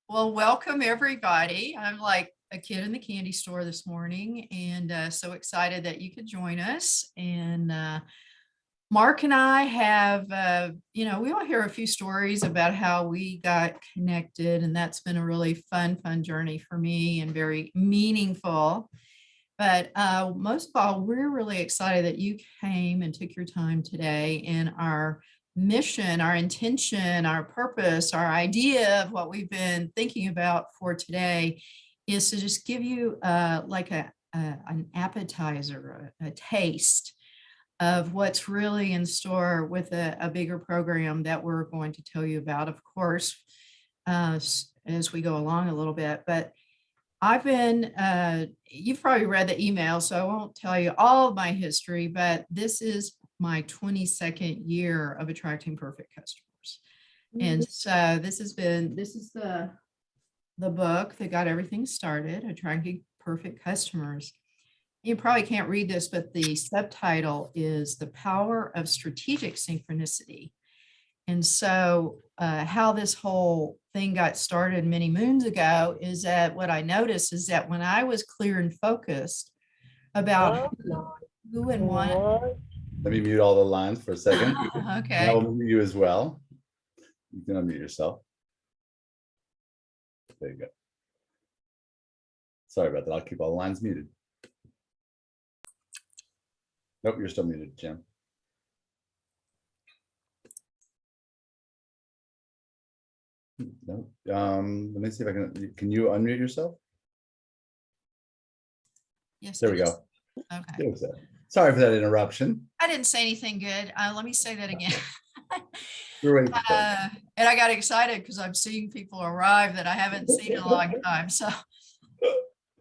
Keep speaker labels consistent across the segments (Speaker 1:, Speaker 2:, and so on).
Speaker 1: Well, welcome everybody. I'm like a kid in the candy store this morning and so excited that you could join us. And Mark and I have, we all hear a few stories about how we got connected, and that's been a really fun journey for me and very meaningful. But most of all, we're really excited that you came and took your time today. And our mission, our intention, our purpose, our idea of what we've been thinking about for today is to just give you an appetizer, a taste of what's really in store with a bigger program that we're going to tell you about, of course, as we go along a little bit. But you've probably read the email, so I won't tell you all of my history, but this is my 22nd year of attracting perfect customers. And so this is the book that got everything started, Attracting Perfect Customers. You probably can't read this, but the subtitle is The Power of Strategic Synchronicity. And so how this whole thing got started many moons ago is that what I noticed is that when I was clear and focused about who and what.
Speaker 2: Let me mute all the lines for a second.
Speaker 1: Okay.
Speaker 2: And I will mute you as well. You can unmute yourself. There you go. Sorry about that. I'll keep all the lines muted. Nope, you're still muted, Jim. No. Let me see if I can you unmute yourself?
Speaker 1: Yes.
Speaker 2: There we go.
Speaker 1: Okay.
Speaker 2: Sorry for that interruption.
Speaker 1: I didn't say anything good. Let me say that again.
Speaker 2: Great.
Speaker 1: And I got excited because I'm seeing people arrive that I haven't seen in a long time. So,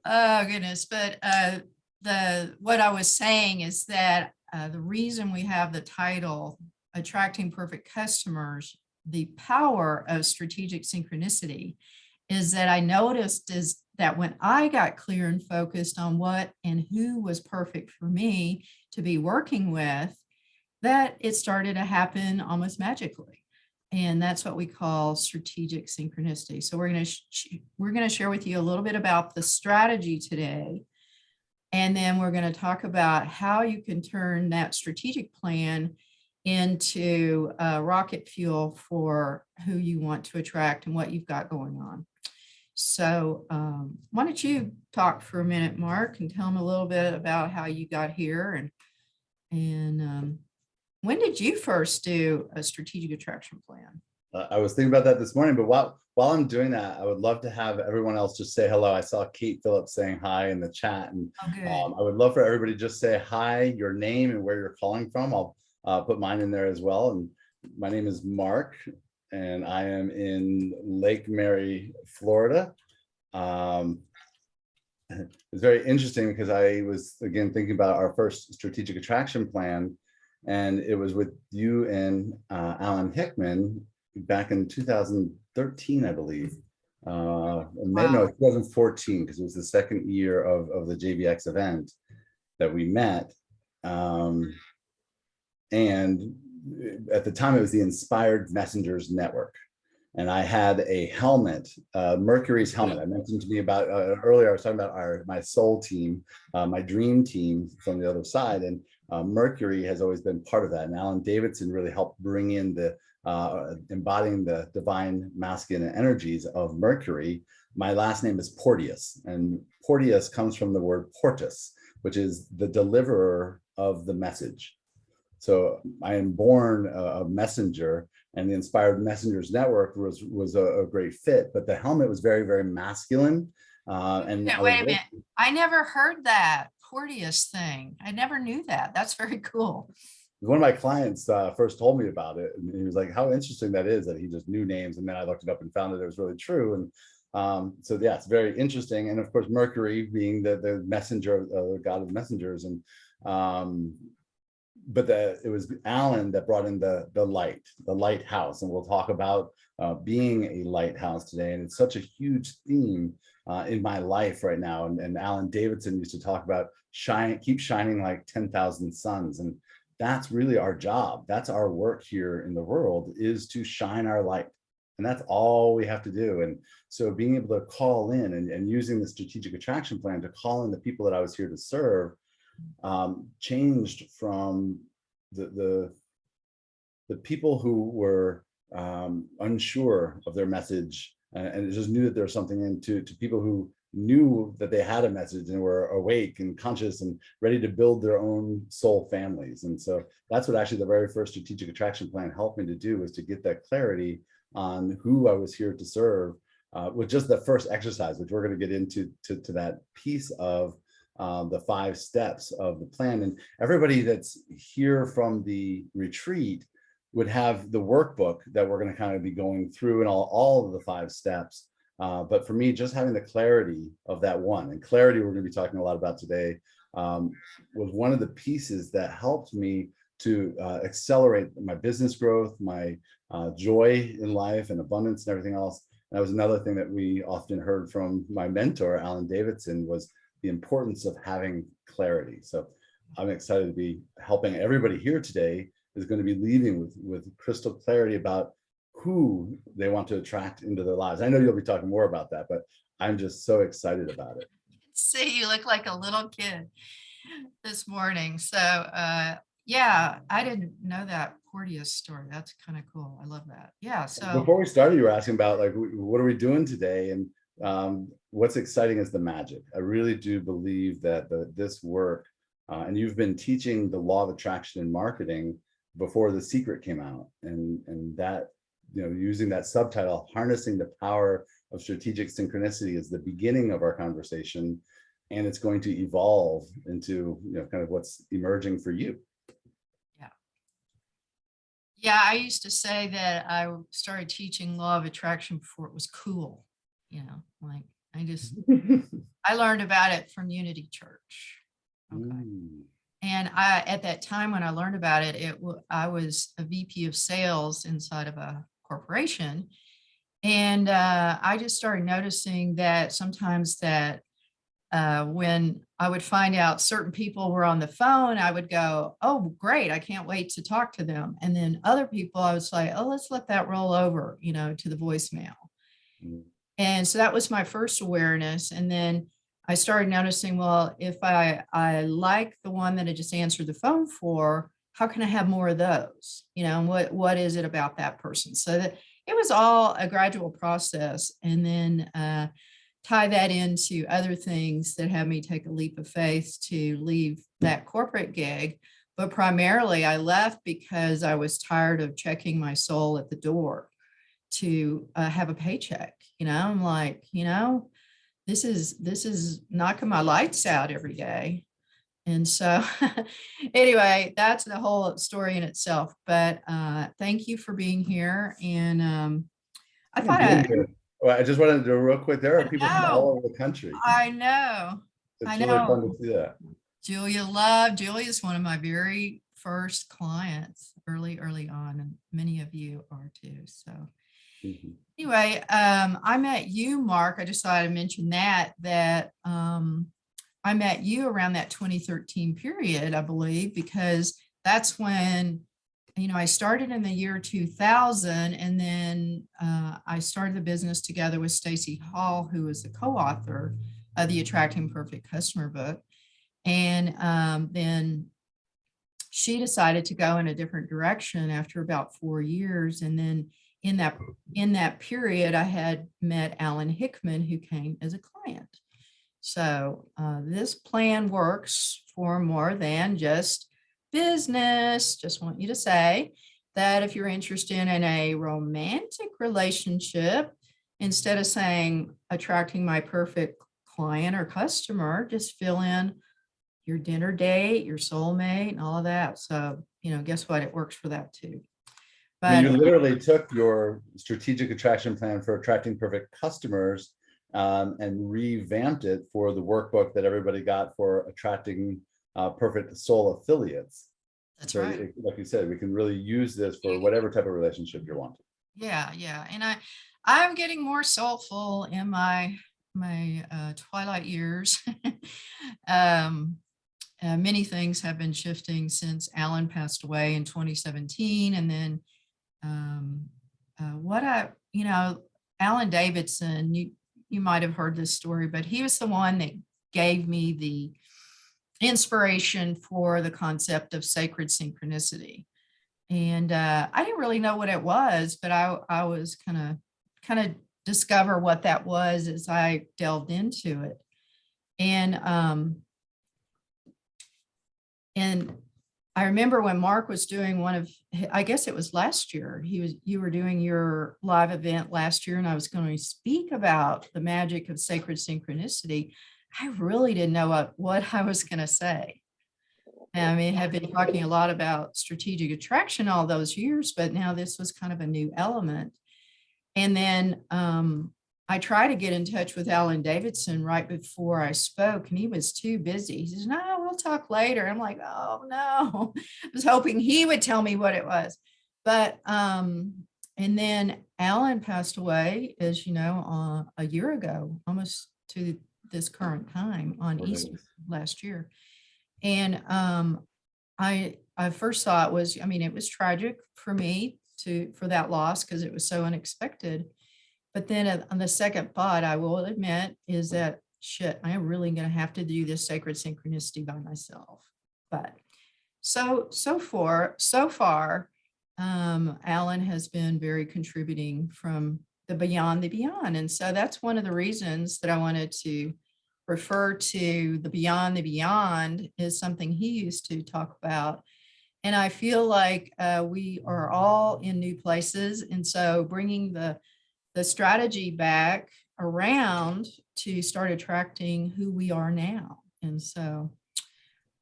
Speaker 1: oh goodness. But what I was saying is that the reason we have the title Attracting Perfect Customers, the power of strategic synchronicity, is that I noticed is that when I got clear and focused on what and who was perfect for me to be working with, that it started to happen almost magically. And that's what we call strategic synchronicity. So we're going to share with you a little bit about the strategy today. And then we're going to talk about how you can turn that strategic plan into rocket fuel for who you want to attract and what you've got going on. So why don't you talk for a minute, Mark, and tell them a little bit about how you got here and when did you first do a strategic attraction plan?
Speaker 2: I was thinking about that this morning, but while I'm doing that, I would love to have everyone else just say hello. I saw Kate Phillips saying hi in the chat, and I would love for everybody to just say hi, your name and where you're calling from. I'll put mine in there as well. And my name is Mark, and I am in Lake Mary, Florida. It's very interesting because I was, again, thinking about our first strategic attraction plan, and it was with you and Alan Hickman back in 2013, I believe. No, 2014, because it was the second year of the JVX event that we met. And at the time, it was the Inspired Messengers Network. And I had a helmet, Mercury's helmet. I mentioned to me about earlier, I was talking about my soul team, my dream team from the other side. And Mercury has always been part of that. And Alan Davidson really helped bring in the embodying the divine masculine energies of Mercury. My last name is Porteous, and Porteous comes from the word portus, which is the deliverer of the message. So I am born a messenger, and the Inspired Messengers Network was a great fit, but the helmet was very, very masculine.
Speaker 1: Wait a minute. I never heard that Porteous thing. I never knew that. That's very cool.
Speaker 2: One of my clients first told me about it, and he was like, how interesting that is that he just knew names. And then I looked it up and found that it was really true. And so, yeah, it's very interesting. And of course, Mercury being the messenger, the god of messengers. And but it was Alan that brought in the lighthouse. And we'll talk about being a lighthouse today. And it's such a huge theme in my life right now. And Alan Davidson used to talk about keep shining like 10,000 suns. And that's really our job. That's our work here in the world, is to shine our light. And that's all we have to do. And so being able to call in and using the strategic attraction plan to call in the people that I was here to serve, changed from the people who were unsure of their message, and just knew that there was something into to people who knew that they had a message and were awake and conscious and ready to build their own soul families. And so that's what actually the very first strategic attraction plan helped me to do, was to get that clarity on who I was here to serve, with just the first exercise, which we're going to get into to that piece of the 5 steps of the plan. And everybody that's here from the retreat would have the workbook that we're going to kind of be going through, and all of the 5 steps. But for me, just having the clarity of that one, and clarity we're going to be talking a lot about today, was one of the pieces that helped me to accelerate my business growth, my joy in life and abundance and everything else. And that was another thing that we often heard from my mentor, Alan Davidson, was the importance of having clarity. So I'm excited to be helping everybody here today is going to be leaving with crystal clarity about who they want to attract into their lives. I know you'll be talking more about that, but I'm just so excited about it.
Speaker 1: See, you look like a little kid this morning. So yeah, I didn't know that Porteous story. That's kind of cool. I love that. Yeah. So
Speaker 2: Before we started, you were asking about like, what are we doing today? And what's exciting is the magic. I really do believe that this work, and you've been teaching the law of attraction in marketing before The Secret came out, and that, you know, using that subtitle, harnessing the power of strategic synchronicity, is the beginning of our conversation, and it's going to evolve into, you know, kind of what's emerging for you.
Speaker 1: yeah. Yeah, I used to say that I started teaching law of attraction before it was cool. You know, like I learned about it from Unity Church. Okay. And at that time when I learned about it, I was a VP of sales inside of a corporation. And I just started noticing that sometimes that when I would find out certain people were on the phone, I would go, oh, great, I can't wait to talk to them. And then other people, I was like, oh, let's let that roll over, you know, to the voicemail. And so that was my first awareness. And then I started noticing, well, if I like the one that I just answered the phone for, how can I have more of those? You know, and what is it about that person? So that it was all a gradual process. And then tie that into other things that had me take a leap of faith to leave that corporate gig. But primarily I left because I was tired of checking my soul at the door to have a paycheck. You know, I'm like, you know, this is knocking my lights out every day. And so anyway, that's the whole story in itself. But thank you for being here. And I thought
Speaker 2: Well, I just wanted to do real quick. There are people from all
Speaker 1: know,
Speaker 2: over the country.
Speaker 1: I know.
Speaker 2: It's
Speaker 1: I
Speaker 2: really fun
Speaker 1: know.
Speaker 2: to see that.
Speaker 1: Julia's one of my very first clients early on, and many of you are too. So anyway, I met you, Mark. I just thought I'd mention that I met you around that 2013 period, I believe, because that's when, you know, I started in the year 2000, and then I started the business together with Stacy Hall, who was the co-author of the Attracting Perfect Customer book. And then she decided to go in a different direction after about 4 years. And then in that period, I had met Alan Hickman, who came as a client. So this plan works for more than just business. Just want you to say that if you're interested in a romantic relationship, instead of saying attracting my perfect client or customer, just fill in your dinner date, your soulmate, and all of that. So, you know, guess what? It works for that too.
Speaker 2: I mean,
Speaker 1: But
Speaker 2: you literally took your strategic attraction plan for attracting perfect customers and revamped it for the workbook that everybody got for attracting perfect soul affiliates.
Speaker 1: that's
Speaker 2: So
Speaker 1: right.
Speaker 2: like you said, we can really use this for whatever type of relationship you want.
Speaker 1: Yeah, yeah. And I'm getting more soulful in my twilight years. Many things have been shifting since Alan passed away in 2017. And then you know, Alan Davidson, you might have heard this story, but he was the one that gave me the inspiration for the concept of sacred synchronicity. And I didn't really know what it was, but I was kind of discover what that was as I delved into it. And I remember when Mark was doing one of, I guess it was last year, you were doing your live event last year, and I was going to speak about the magic of sacred synchronicity. I really didn't know what I was going to say. I mean, I've been talking a lot about strategic attraction all those years, but now this was kind of a new element. And then I tried to get in touch with Alan Davidson right before I spoke, and he was too busy. He says, "No, we'll talk later." I'm like, "Oh no." I was hoping he would tell me what it was. But and then Alan passed away, as you know, a year ago, almost to this current time on Easter last year. And I first thought was, I mean, it was tragic for me for that loss because it was so unexpected. But then on the second thought, I will admit, is that shit, I am really going to have to do this sacred synchronicity by myself. But so far, Alan has been very contributing from the beyond. And so that's one of the reasons that I wanted to refer to the beyond is something he used to talk about. And I feel like we are all in new places. And so bringing the strategy back around to start attracting who we are now. And so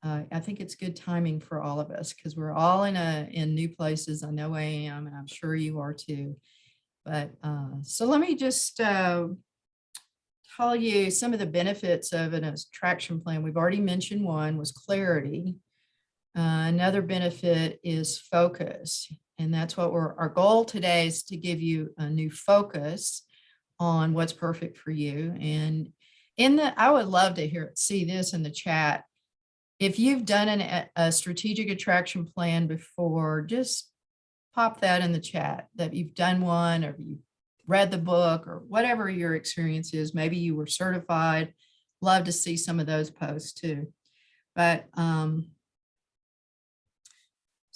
Speaker 1: I think it's good timing for all of us because we're all in new places. I know I am, and I'm sure you are too. But so let me just tell you some of the benefits of an attraction plan. We've already mentioned one was clarity. Another benefit is focus. And that's what our goal today is to give you a new focus on what's perfect for you. And I would love to see this in the chat. If you've done a strategic attraction plan before, just pop that in the chat that you've done one, or you read the book, or whatever your experience is. Maybe you were certified. Love to see some of those posts too. But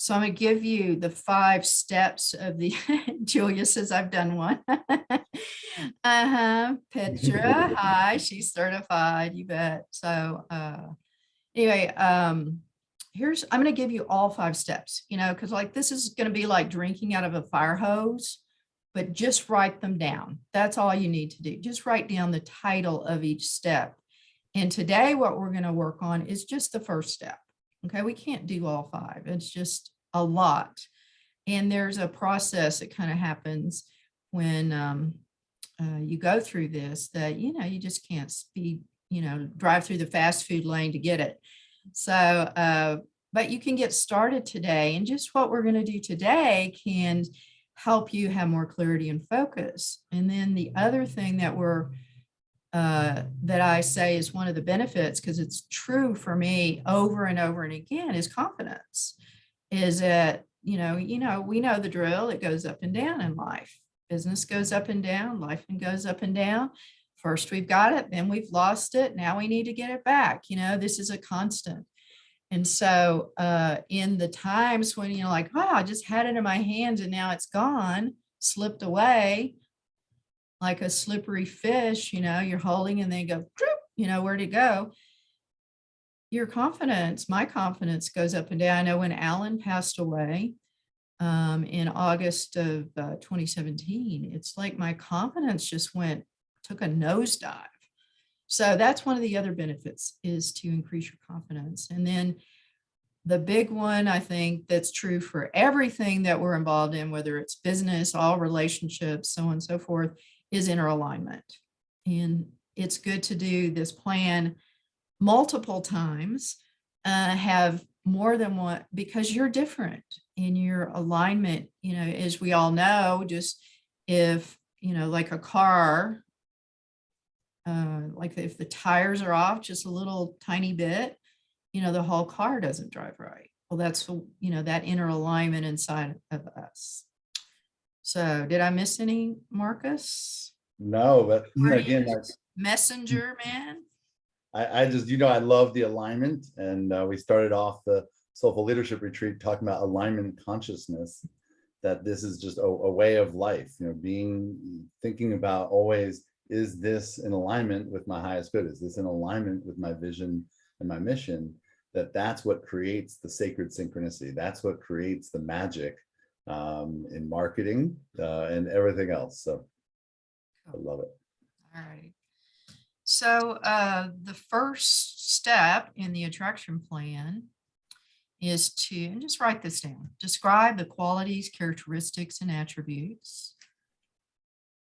Speaker 1: so I'm going to give you the 5 steps of the, Julia says, I've done one. Petra, hi, she's certified, you bet. So anyway, I'm going to give you all 5 steps, because like this is going to be like drinking out of a fire hose, but just write them down. That's all you need to do. Just write down the title of each step. And today what we're going to work on is just the first step. Okay, we can't do all 5. It's just a lot. And there's a process that kind of happens when you go through this that, you just can't drive through the fast food lane to get it. So, but you can get started today. And just what we're going to do today can help you have more clarity and focus. And then the other thing that I say is one of the benefits, because it's true for me over and over and again, is confidence. Is that, we know the drill. It goes up and down in life. Business goes up and down, life goes up and down. First we've got it, then we've lost it. Now we need to get it back. This is a constant. And so in the times when like, oh, I just had it in my hands and now it's gone, slipped away, like a slippery fish, you're holding and they go, where'd it go? Your confidence, my confidence goes up and down. I know when Alan passed away in August of 2017, it's like my confidence just took a nosedive. So that's one of the other benefits, is to increase your confidence. And then the big one, I think that's true for everything that we're involved in, whether it's business, all relationships, so on and so forth, is inner alignment. And it's good to do this plan multiple times, have more than one, because you're different in your alignment. As we all know, just if, like a car, like if the tires are off just a little tiny bit, the whole car doesn't drive right. Well, that's, that inner alignment inside of us. So did I miss any, Marcus?
Speaker 2: No, but again,
Speaker 1: Messenger man.
Speaker 2: I just, I love the alignment. And we started off the Soulful Leadership Retreat talking about alignment consciousness, that this is just a way of life, thinking about always, is this in alignment with my highest good? Is this in alignment with my vision and my mission? That's what creates the sacred synchronicity. That's what creates the magic in marketing and everything else. So I love it.
Speaker 1: All right. So the first step in the attraction plan is to, and just write this down, describe the qualities, characteristics, and attributes.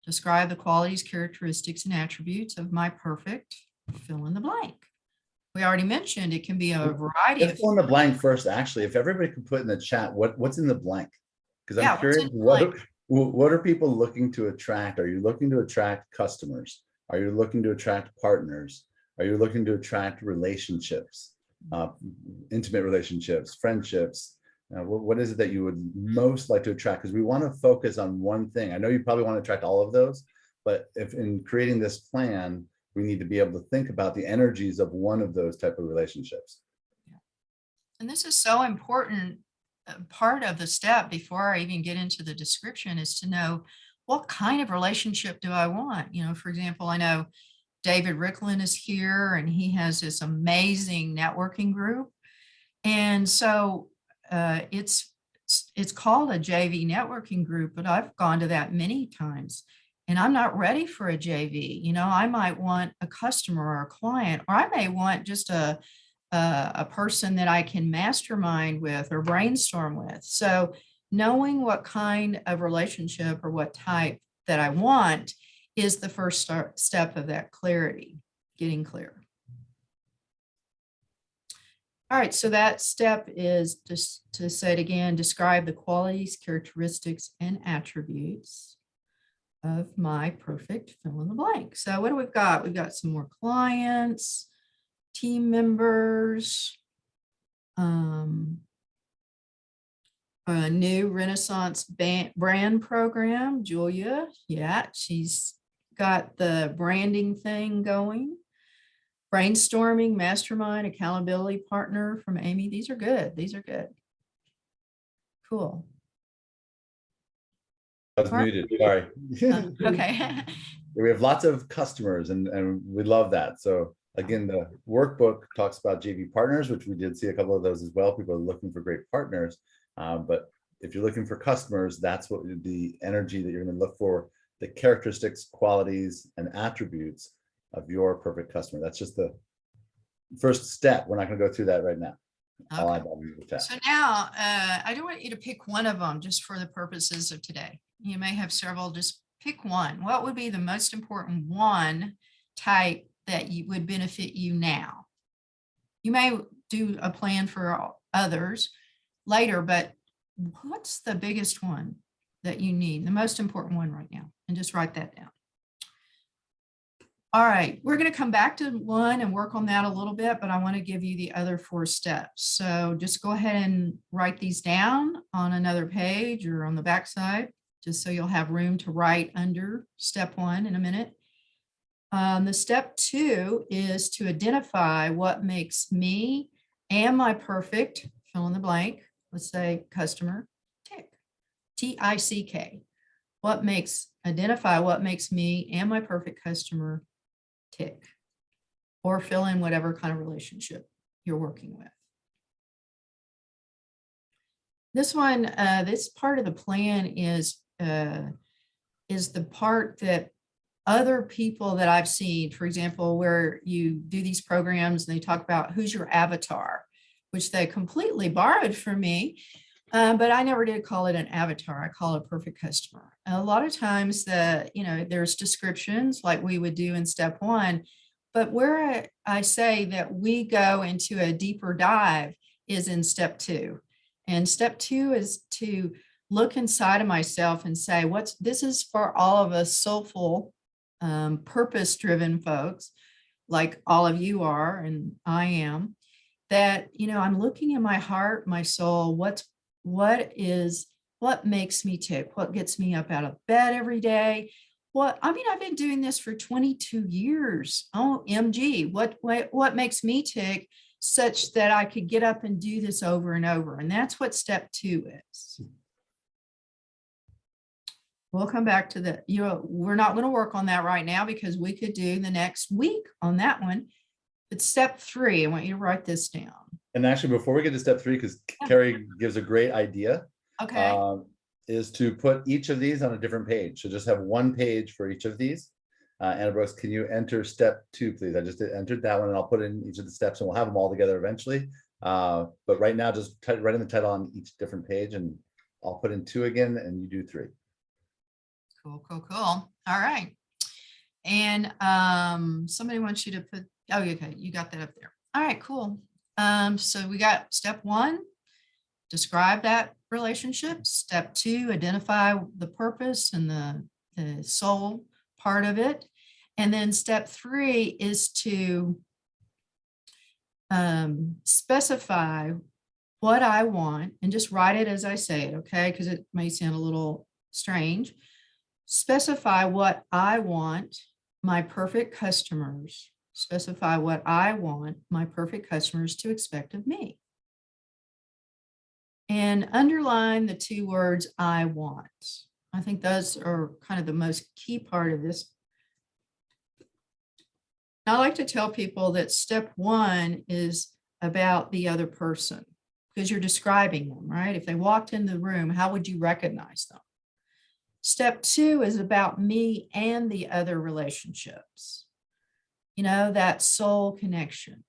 Speaker 1: Describe the qualities, characteristics, and attributes of my perfect fill in the blank. We already mentioned it can be a variety of.
Speaker 2: Let's fill in the blank first, actually. If everybody could put in the chat, what's in the blank? Because I'm curious, what are people looking to attract? Are you looking to attract customers? Are you looking to attract partners? Are you looking to attract relationships, intimate relationships, friendships? What is it that you would most like to attract? Because we want to focus on one thing. I know you probably want to attract all of those, but if in creating this plan, we need to be able to think about the energies of one of those type of relationships.
Speaker 1: And this is so important. Part of the step before I even get into the description is to know, what kind of relationship do I want? For example, I know David Ricklin is here and he has this amazing networking group. And so it's called a JV networking group, but I've gone to that many times and I'm not ready for a JV. I might want a customer or a client, or I may want just a person that I can mastermind with or brainstorm with. So knowing what kind of relationship or what type that I want is the first step of that clarity, getting clear. All right, so that step is, just to say it again, describe the qualities, characteristics, and attributes of my perfect fill in the blank. So what do we've got? We've got some more clients, team members, a new Renaissance brand program, Julia. Yeah, she's got the branding thing going. Brainstorming, mastermind, accountability partner from Amy. These are good. These are good. Cool.
Speaker 2: I was muted, sorry.
Speaker 1: Okay.
Speaker 2: We have lots of customers and we love that. So again, the workbook talks about JV partners, which we did see a couple of those as well. People are looking for great partners. But if you're looking for customers, that's what the energy that you're going to look for, the characteristics, qualities, and attributes of your perfect customer. That's just the first step. We're not going to go through that right now.
Speaker 1: Okay. So now I don't want you to pick one of them just for the purposes of today. You may have several, just pick one. What would be the most important one type that would benefit you now? You may do a plan for others later, but what's the biggest one that you need, the most important one right now? And just write that down. All right, we're going to come back to one and work on that a little bit, but I want to give you the other 4 steps. So just go ahead and write these down on another page or on the back side, just so you'll have room to write under step 1 in a minute. The step 2 is to identify what makes me and my perfect fill in the blank, let's say customer, tick, T-I-C-K. Identify what makes me and my perfect customer tick, or fill in whatever kind of relationship you're working with. This one, this part of the plan is the part that other people that I've seen, for example, where you do these programs and they talk about who's your avatar, which they completely borrowed from me. But I never did call it an avatar. I call it a perfect customer. And a lot of times there's descriptions like we would do in step 1, but where I say that we go into a deeper dive is in step 2. And step 2 is to look inside of myself and say, this is for all of us soulful, purpose-driven folks, like all of you are, and I am, that, I'm looking in my heart, my soul, what is what makes me tick, what gets me up out of bed every day. I've been doing this for 22 years. Oh, MG, what makes me tick such that I could get up and do this over and over? And that's what step 2 is. We'll come back to the, we're not going to work on that right now because we could do the next week on that one. But step 3, I want you to write this down.
Speaker 2: And actually, before we get to step 3, because Carrie gives a great idea,
Speaker 1: Okay.
Speaker 2: is to put each of these on a different page. So just have one page for each of these. Anna Brooks, can you enter step 2, please? I just entered that one, and I'll put in each of the steps, and we'll have them all together eventually. But right now, just write in the title on each different page, and I'll put in 2 again, and you do 3.
Speaker 1: Cool. All right. And somebody wants you to put, oh, okay, you got that up there. All right, cool. So we got step 1, describe that relationship. Step 2, identify the purpose and the soul part of it. And then step 3 is to specify what I want, and just write it as I say it, okay? Because it may sound a little strange. Specify what I want my perfect customers, specify what I want my perfect customers to expect of me. And underline the 2 words I want. I think those are kind of the most key part of this. I like to tell people that step 1 is about the other person because you're describing them, right? If they walked in the room, how would you recognize them? Step 2 is about me and the other relationships, that soul connection.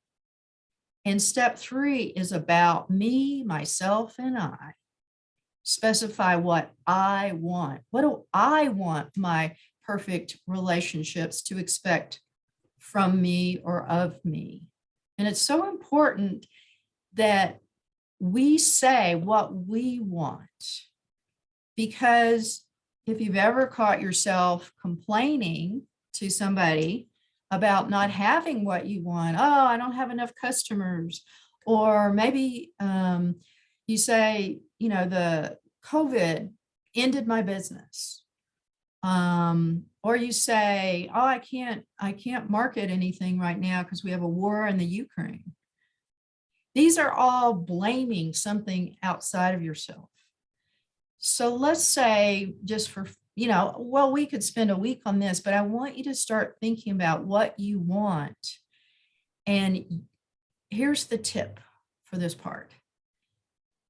Speaker 1: And step 3 is about me, myself, and I. Specify what I want. What do I want my perfect relationships to expect from me or of me? And it's so important that we say what we want, because if you've ever caught yourself complaining to somebody about not having what you want, oh, I don't have enough customers, or maybe you say, the COVID ended my business, or you say, oh, I can't market anything right now because we have a war in the Ukraine. These are all blaming something outside of yourself. So let's say, just for, we could spend a week on this, but I want you to start thinking about what you want. And here's the tip for this part.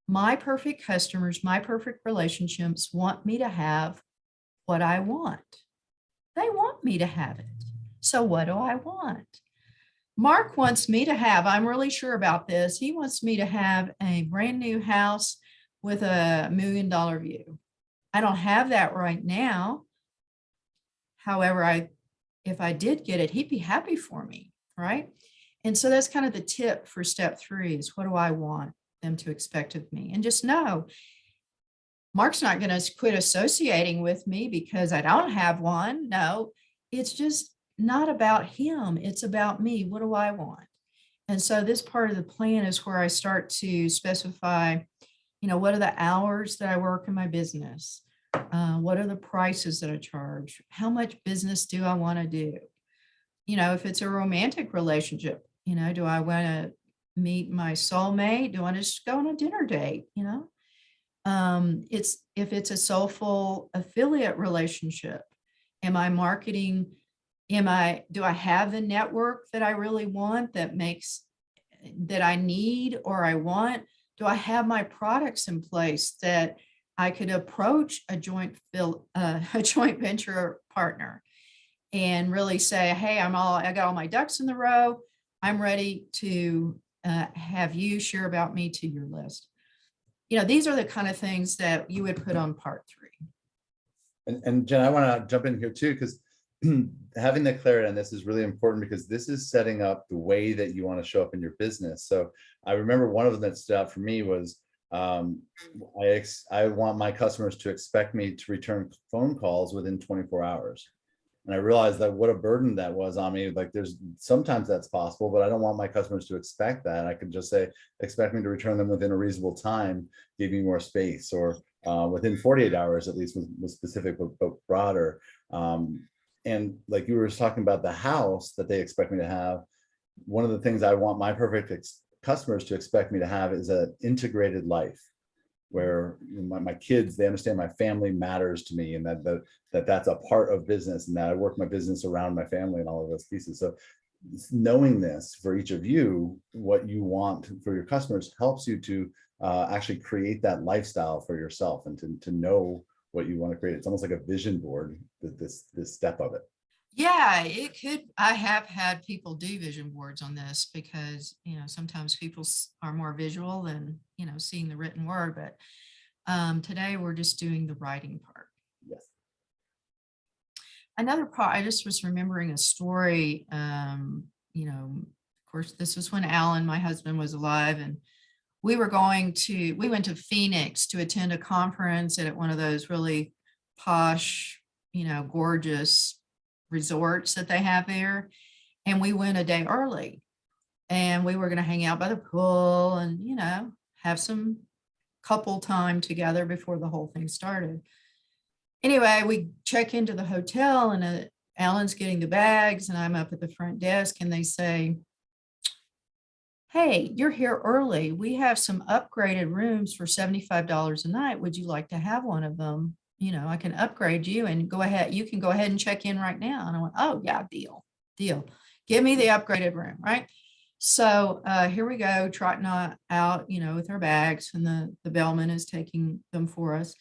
Speaker 1: My perfect customers, my perfect relationships want me to have what I want. They want me to have it. So what do I want? Mark wants me to have, I'm really sure about this, he wants me to have a brand new house with a $1 million view. I don't have that right now. However, if I did get it, he'd be happy for me, right? And so that's kind of the tip for step 3 is, what do I want them to expect of me? And just know, Mark's not going to quit associating with me because I don't have one. No, it's just not about him. It's about me. What do I want? And so this part of the plan is where I start to specify, what are the hours that I work in my business? What are the prices that I charge? How much business do I want to do? If it's a romantic relationship, do I want to meet my soulmate? Do I just go on a dinner date? If it's a soulful affiliate relationship, am I marketing? Do I have the network that I really want, that I need or I want? Do I have my products in place that I could approach a joint venture partner and really say, hey, I got all my ducks in the row. I'm ready to have you share about me to your list. These are the kind of things that you would put on part 3.
Speaker 2: And Jen, I want to jump in here too, because having the clarity on this is really important, because this is setting up the way that you want to show up in your business. So I remember one of them that stood out for me was, I want my customers to expect me to return phone calls within 24 hours. And I realized that what a burden that was on me. Like, sometimes that's possible, but I don't want my customers to expect that. I could just say, expect me to return them within a reasonable time, give me more space, or within 48 hours, at least was specific, but broader. And like you were talking about the house that they expect me to have, one of the things I want my perfect customers to expect me to have is an integrated life where my kids, they understand my family matters to me, and that's a part of business, and that I work my business around my family and all of those pieces. So knowing this for each of you, what you want for your customers, helps you to actually create that lifestyle for yourself, and to know what you want to create. It's almost like a vision board, this step of it.
Speaker 1: Yeah, it could. I have had people do vision boards on this because, sometimes people are more visual than, seeing the written word, but today we're just doing the writing part.
Speaker 2: Yes.
Speaker 1: Another part, I just was remembering a story, of course, this was when Alan, my husband, was alive, and we went to Phoenix to attend a conference at one of those really posh, gorgeous resorts that they have there. And we went a day early, and we were going to hang out by the pool and, have some couple time together before the whole thing started. Anyway, we check into the hotel, and Alan's getting the bags, and I'm up at the front desk, and they say, "Hey, you're here early. We have some upgraded rooms for $75 a night. Would you like to have one of them? I can upgrade you and go ahead. You can go ahead and check in right now." And I went, "Oh yeah, deal. Give me the upgraded room." Right. So here we go, trotting out, with our bags, and the bellman is taking them for us.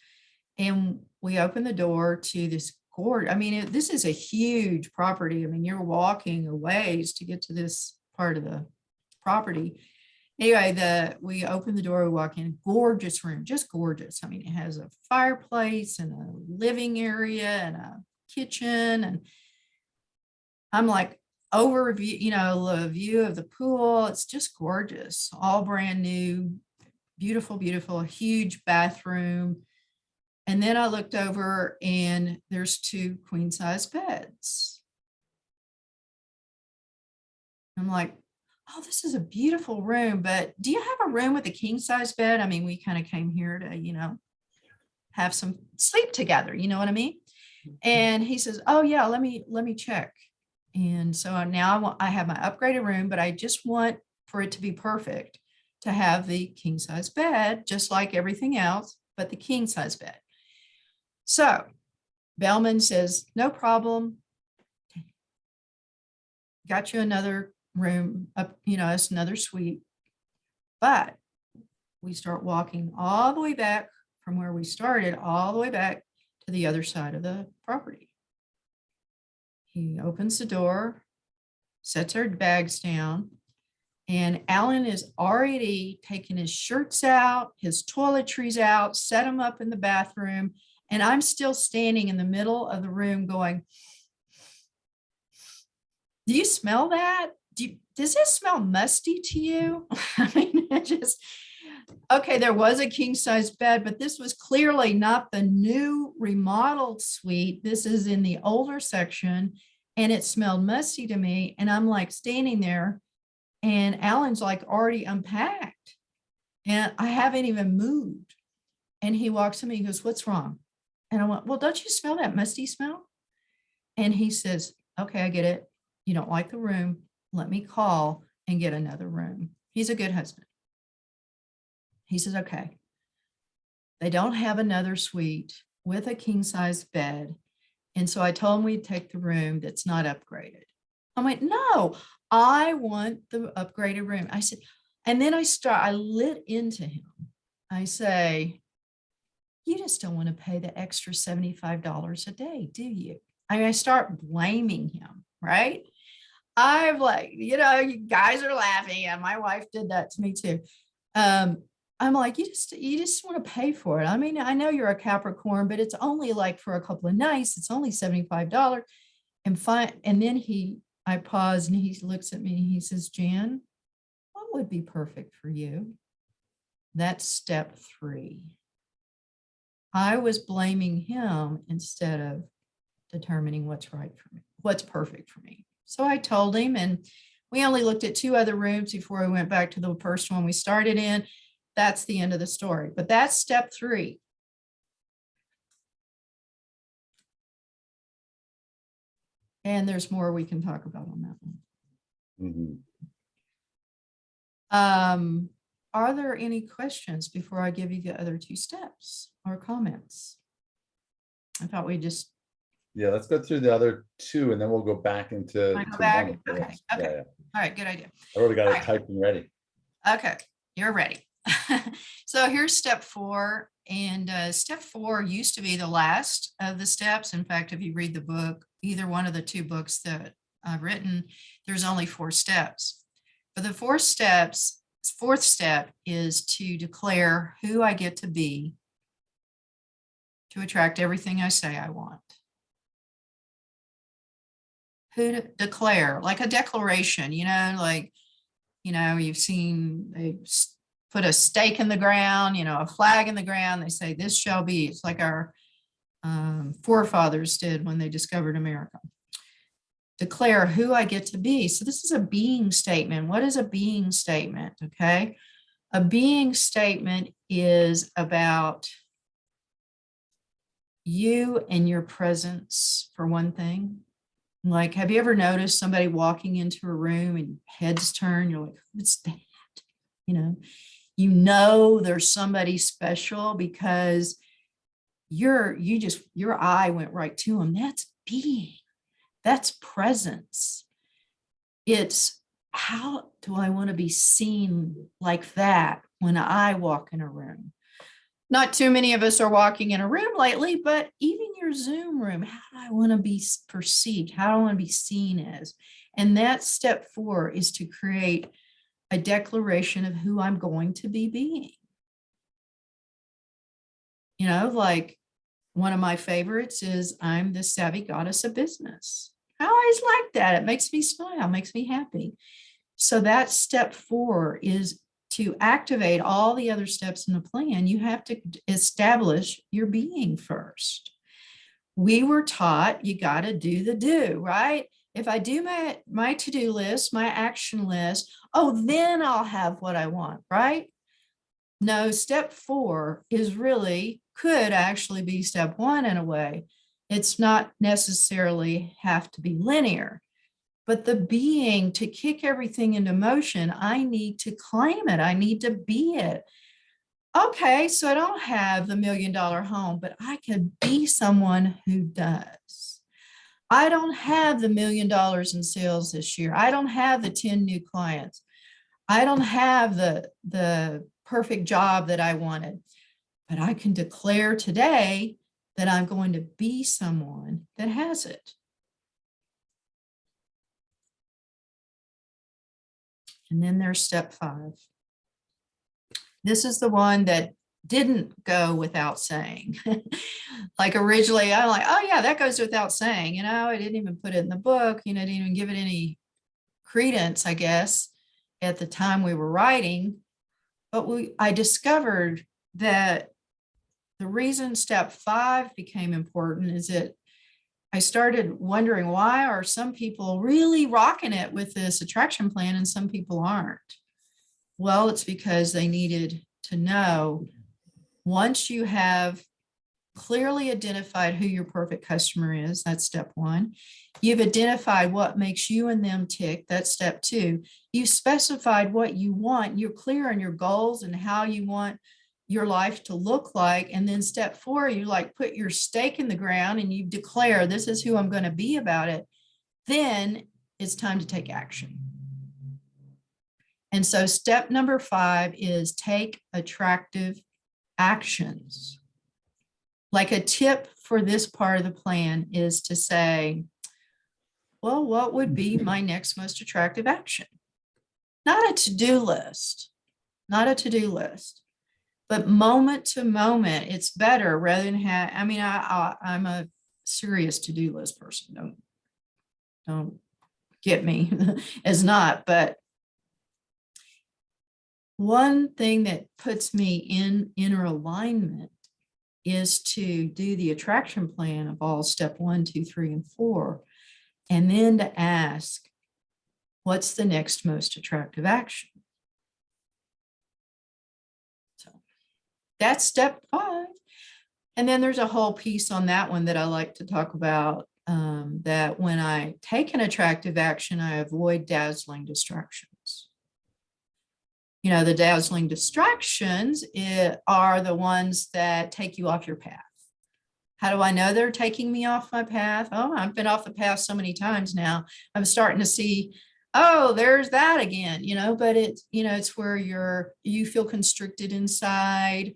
Speaker 1: And we open the door to this gorge. I mean, this is a huge property. I mean, you're walking a ways to get to this part of the property. Anyway, we open the door, we walk in, gorgeous room, just gorgeous. I mean, it has a fireplace and a living area and a kitchen. And I'm like, overview, a view of the pool. It's just gorgeous, all brand new, beautiful, beautiful, huge bathroom. And then I looked over, and there's 2 queen size beds. I'm like, "Oh, this is a beautiful room, but do you have a room with a king size bed? I mean, we kind of came here to, have some sleep together. You know what I mean?" And he says, "Oh yeah, let me check." And so now I have my upgraded room, but I just want for it to be perfect, to have the king size bed, just like everything else, but the king size bed. So bellman says, "No problem. Got you another room up, it's another suite." But we start walking all the way back from where we started, all the way back to the other side of the property. He opens the door, sets our bags down, and Alan is already taking his shirts out, his toiletries out, set them up in the bathroom. And I'm still standing in the middle of the room going, "Do you smell that? Does it smell musty to you?" I mean, okay, there was a king size bed, but this was clearly not the new remodeled suite. This is in the older section, and it smelled musty to me. And I'm like standing there, and Alan's like already unpacked, and I haven't even moved. And he walks to me, he goes, "What's wrong?" And I went, "Well, don't you smell that musty smell?" And he says, "Okay, I get it. You don't like the room. Let me call and get another room." He's a good husband. He says, "Okay." They don't have another suite with a king size bed. And so I told him we'd take the room that's not upgraded. I went, "No, I want the upgraded room." I said, and then I lit into him. I say, "You just don't want to pay the extra $75 a day, do you?" I mean, I start blaming him, right? I'm like, you guys are laughing, and my wife did that to me too. I'm like, you just want to pay for it. I mean, I know you're a Capricorn, but it's only like for a couple of nights. It's only $75. And fine. And then I pause, and he looks at me, and he says, "Jan, what would be perfect for you?" That's step 3. I was blaming him instead of determining what's right for me, what's perfect for me. So I told him, and we only looked at 2 other rooms before we went back to the first one we started in. That's the end of the story. But that's step 3. And there's more we can talk about on that one.
Speaker 2: Mhm.
Speaker 1: Are there any questions before I give you the other two steps or comments? I thought we just
Speaker 2: Yeah, let's go through the other two and then we'll go back into
Speaker 1: wanna go
Speaker 2: to
Speaker 1: back.
Speaker 2: one.
Speaker 1: Okay,
Speaker 2: Yeah,
Speaker 1: okay.
Speaker 2: yeah.
Speaker 1: All right, good idea.
Speaker 2: I already got
Speaker 1: All
Speaker 2: it
Speaker 1: right.
Speaker 2: typed and ready.
Speaker 1: Okay, you're ready. So here's step 4. And step 4 used to be the last of the steps. In fact, if you read the book, either one of the two books that I've written, there's only 4 steps. But the 4 steps, fourth step is to declare who I get to be to attract everything I say I want. Who to declare, like a declaration, like, you've seen they put a stake in the ground, a flag in the ground. They say, this shall be. It's like our forefathers did when they discovered America. Declare who I get to be. So this is a being statement. What is a being statement? Okay. A being statement is about you and your presence, for one thing. Like, have you ever noticed somebody walking into a room and heads turn? You're like, what's that? There's somebody special because your eye went right to them. That's being, that's presence. It's how do I want to be seen like that when I walk in a room? Not too many of us are walking in a room lately, but even your Zoom room, how do I want to be perceived? How do I want to be seen as? And that step 4 is to create a declaration of who I'm going to be being. Like one of my favorites is I'm the savvy goddess of business. I always like that. It makes me smile, makes me happy. So that step 4 is to activate all the other steps in the plan. You have to establish your being first. We were taught you got to do the do, right? If I do my to-do list, my action list, then I'll have what I want, right? No, step 4 could actually be step 1 in a way. It's not necessarily have to be linear, but the being, to kick everything into motion, I need to claim it. I need to be it. Okay, so I don't have the $1 million home, but I could be someone who does. I don't have the $1 million in sales this year. I don't have the 10 new clients. I don't have the perfect job that I wanted, but I can declare today that I'm going to be someone that has it. And then there's step 5. This is the one that didn't go without saying. Like originally, I'm like, oh yeah, that goes without saying. I didn't even put it in the book, didn't even give it any credence, I guess, at the time we were writing. But I discovered that the reason step 5 became important is that I started wondering, why are some people really rocking it with this attraction plan and some people aren't? Well, it's because they needed to know, once you have clearly identified who your perfect customer is, that's step 1. You've identified what makes you and them tick, that's step 2. You've specified what you want. You're clear on your goals and how you want your life to look like. And then step 4, you put your stake in the ground and you declare, this is who I'm going to be about it. Then it's time to take action. And so step number 5 is take attractive actions. Like a tip for this part of the plan is to say, well, what would be my next most attractive action? Not a to-do list, but moment to moment. It's better rather than I'm a serious to-do list person. Don't get me as not, but one thing that puts me in inner alignment is to do the attraction plan of all step 1, 2, 3, and 4, and then to ask, what's the next most attractive action? So that's step 5. And then there's a whole piece on that one that I like to talk about that when I take an attractive action, I avoid dazzling distractions. You know, the dazzling distractions are the ones that take you off your path. How do I know they're taking me off my path? Oh, I've been off the path so many times now. I'm starting to see, oh, there's that again, you know, but it's, you know, it's where you feel constricted inside,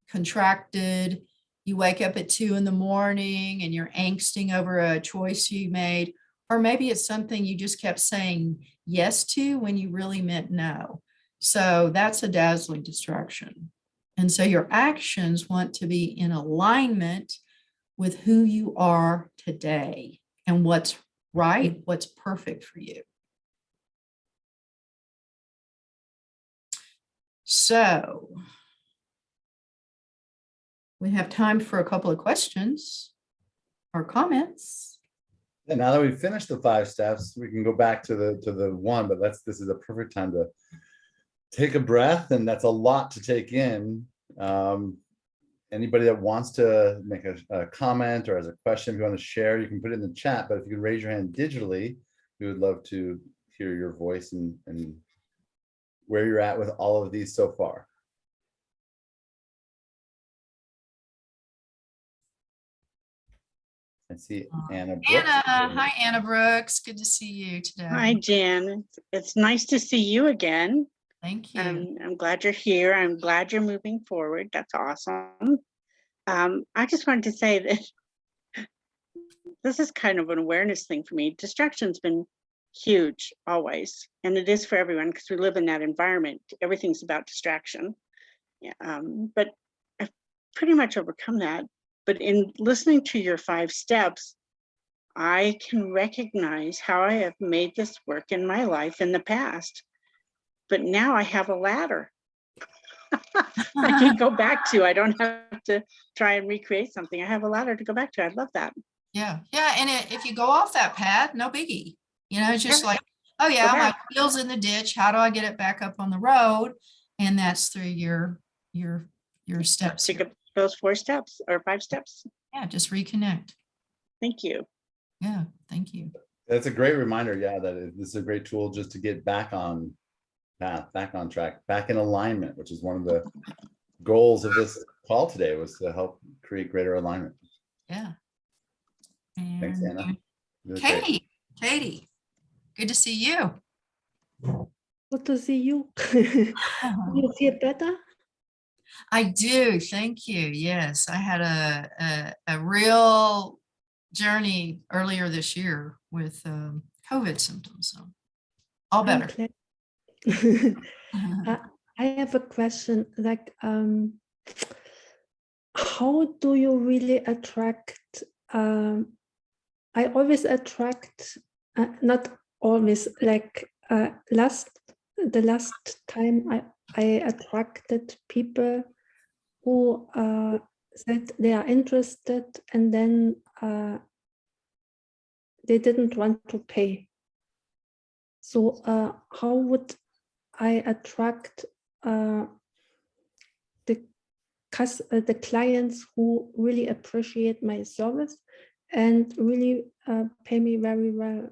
Speaker 1: contracted. You wake up at 2 in the morning and you're angsting over a choice you made, or maybe it's something you just kept saying yes to when you really meant no. So that's a dazzling distraction. And so your actions want to be in alignment with who you are today and what's right, what's perfect for you. So we have time for a couple of questions or comments.
Speaker 2: And now that we've finished the 5 steps, we can go back to the one, but this is a perfect time to take a breath, and that's a lot to take in. Anybody that wants to make a comment or has a question, if you want to share, you can put it in the chat, but if you can raise your hand digitally, we would love to hear your voice and where you're at with all of these so far. I see Anna Brooks.
Speaker 1: Anna, hi Anna Brooks. Good to see you today.
Speaker 3: Hi, Jan. It's nice to see you again.
Speaker 1: Thank you.
Speaker 3: I'm glad you're here. I'm glad you're moving forward. That's awesome. I just wanted to say that this is kind of an awareness thing for me. Distraction's been huge always, and it is for everyone because we live in that environment. Everything's about distraction. Yeah, but I've pretty much overcome that. But in listening to your 5 steps, I can recognize how I have made this work in my life in the past. But now I have a ladder. I can go back to. I don't have to try and recreate something. I have a ladder to go back to. I love that.
Speaker 1: Yeah. Yeah. And if you go off that path, no biggie. You know, it's just
Speaker 3: Yeah.
Speaker 1: like, oh yeah,
Speaker 3: Go
Speaker 1: my
Speaker 3: back.
Speaker 1: wheel's in the ditch. How do I get it back up on the road? And that's through your steps.
Speaker 3: Take up those 4 steps or 5 steps.
Speaker 1: Yeah, just reconnect.
Speaker 3: Thank you.
Speaker 1: Yeah, thank you.
Speaker 2: That's a great reminder. Yeah, this is a great tool just to get back on path, back on track, back in alignment, which is one of the goals of this call today, was to help create greater alignment.
Speaker 1: Yeah.
Speaker 2: Thanks,
Speaker 1: And
Speaker 2: Anna. Really great.
Speaker 1: Katie, good to see you.
Speaker 4: Good to see you. You see it better?
Speaker 1: I do. Thank you. Yes, I had a real journey earlier this year with COVID symptoms. So all better.
Speaker 4: Okay. I have a question. Like, how do you really attract? I always attract, not always. Like the last time I attracted people who said they are interested, and then they didn't want to pay. So how would I attract the clients who really appreciate my service and really pay me very well?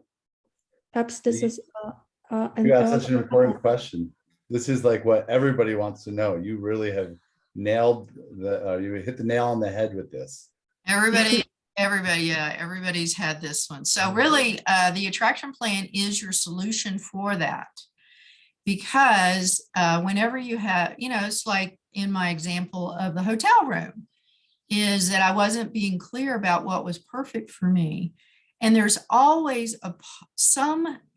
Speaker 4: Perhaps this is
Speaker 2: You got such an important question. This is like what everybody wants to know. You really have nailed you hit the nail on the head with this.
Speaker 1: Everybody, yeah, everybody's had this one. So really, the attraction plan is your solution for that. Because whenever you have, you know, it's like in my example of the hotel room, is that I wasn't being clear about what was perfect for me. And there's always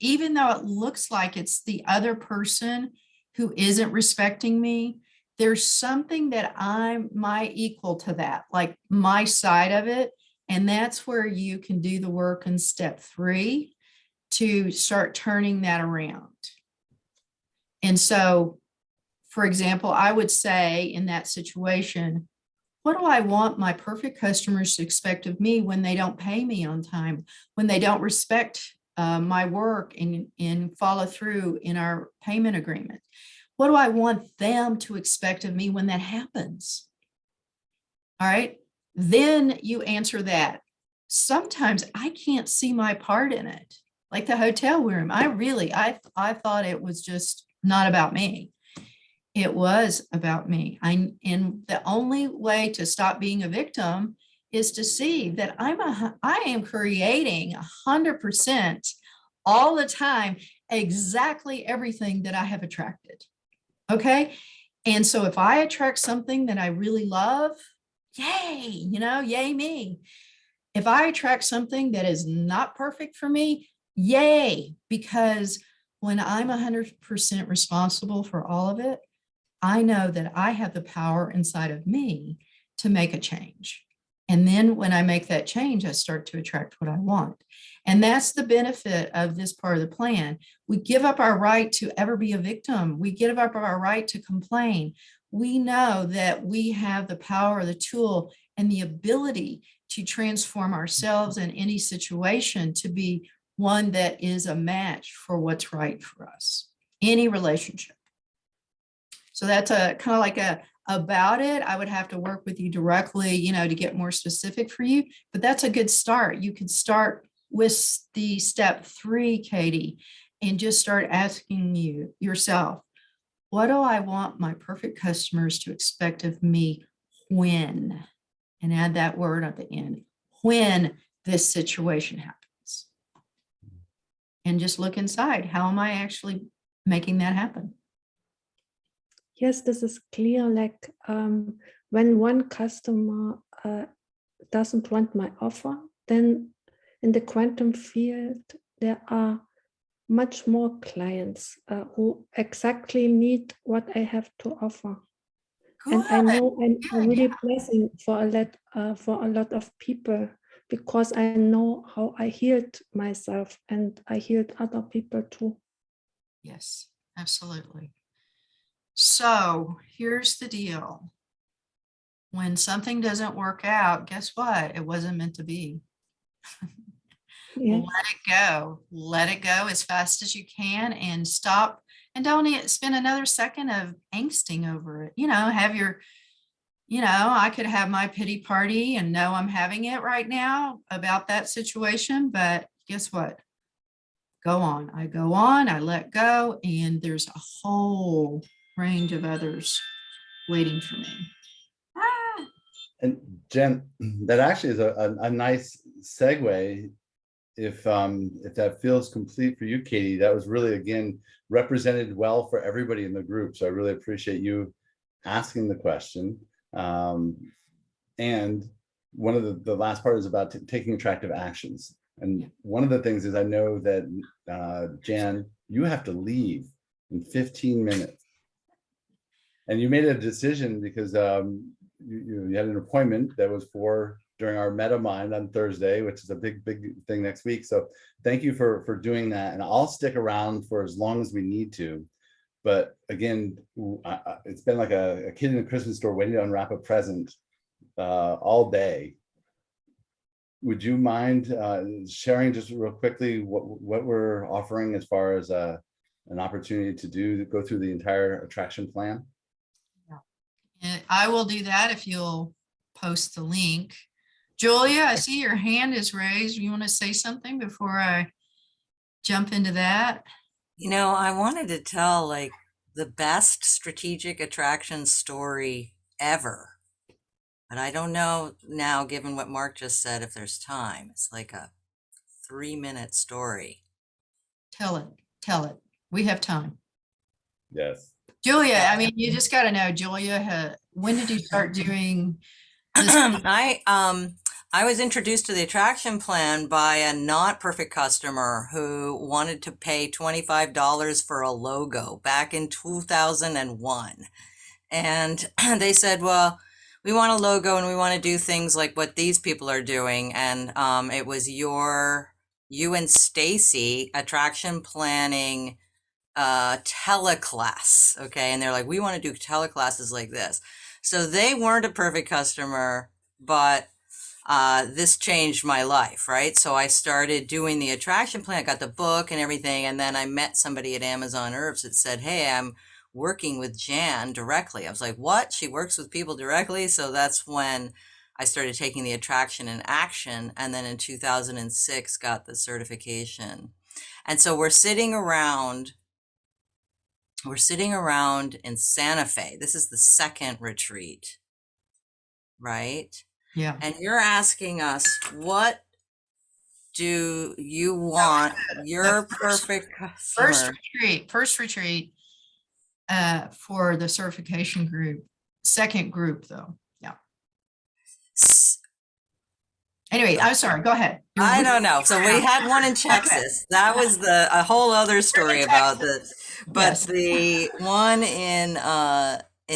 Speaker 1: even though it looks like it's the other person who isn't respecting me, there's something that I'm my equal to that, like my side of it. And that's where you can do the work in step 3 to start turning that around. And so, for example, I would say in that situation, what do I want my perfect customers to expect of me when they don't pay me on time, when they don't respect my work and follow through in our payment agreement? What do I want them to expect of me when that happens? All right, then you answer that. sometimes I can't see my part in it. Like the hotel room, I thought it was just not about me. It was about me. And the only way to stop being a victim is to see that I am creating 100% all the time, exactly everything that I have attracted. Okay. And so if I attract something that I really love, yay, yay me. If I attract something that is not perfect for me, yay, because when I'm 100% responsible for all of it, I know that I have the power inside of me to make a change. And then when I make that change, I start to attract what I want. And that's the benefit of this part of the plan. We give up our right to ever be a victim. We give up our right to complain. We know that we have the power, the tool, and the ability to transform ourselves in any situation to be one that is a match for what's right for us, any relationship. So that's a kind of like about it. I would have to work with you directly, to get more specific for you, but that's a good start. You could start with the step 3, Katie, and just start asking yourself, what do I want my perfect customers to expect of me when? And add that word at the end, when this situation happens. And just look inside. How am I actually making that happen?
Speaker 4: Yes, this is clear. Like when one customer doesn't want my offer, then in the quantum field, there are much more clients who exactly need what I have to offer.
Speaker 1: Good.
Speaker 4: And I know I'm
Speaker 1: Good,
Speaker 4: really
Speaker 1: yeah.
Speaker 4: blessing for a lot of people, because I know how I healed myself and I healed other people too.
Speaker 1: Yes, absolutely. So here's the deal. When something doesn't work out, guess what? It wasn't meant to be.
Speaker 4: Yes.
Speaker 1: Let it go. Let it go as fast as you can and stop. And don't spend another second of angsting over it. Have your, I could have my pity party and know I'm having it right now about that situation. But guess what? Go on. I go on, I let go, and there's a whole range of others waiting for me. Ah.
Speaker 2: And Jen, that actually is a nice segue. If that feels complete for you, Katie, that was really, again, represented well for everybody in the group. So I really appreciate you asking the question. And one of the last part is about taking attractive actions. And one of the things is, I know that Jan, you have to leave in 15 minutes. And you made a decision because you had an appointment that was during our Meta Mind on Thursday, which is a big thing next week. So thank you for doing that. And I'll stick around for as long as we need to. But again, it's been like a kid in a Christmas store waiting to unwrap a present all day. Would you mind sharing just real quickly what we're offering as far as an opportunity to go through the entire attraction plan?
Speaker 1: I will do that if you'll post the link. Julia, I see your hand is raised. You want to say something before I jump into that?
Speaker 5: I wanted to tell like the best strategic attraction story ever. But I don't know now, given what Mark just said, if there's time. It's like a 3-minute story.
Speaker 1: Tell it. We have time.
Speaker 2: Yes.
Speaker 1: Julia, I mean, you just got to know, Julia, when did you start doing this?
Speaker 5: I was introduced to the attraction plan by a not perfect customer who wanted to pay $25 for a logo back in 2001. And they said, well, we want a logo and we want to do things like what these people are doing. And it was you and Stacy attraction planning teleclass. Okay. And they're like, we want to do teleclasses like this. So they weren't a perfect customer, but this changed my life, right? So I started doing the attraction plan. I got the book and everything. And then I met somebody at Amazon Herbs that said, hey, I'm working with Jan directly. I was like, what? She works with people directly? So that's when I started taking the attraction and action, and then in 2006 got the certification. And so we're sitting around in Santa Fe. This is the second retreat, right?
Speaker 1: Yeah.
Speaker 5: And you're asking us, what do you want your perfect customer?
Speaker 1: First retreat for the certification group. Second group though. Yeah. Anyway, I'm sorry. Go ahead.
Speaker 5: I don't know. So we had one in Texas. That was a whole other story about the, but
Speaker 1: Yes.
Speaker 5: the one in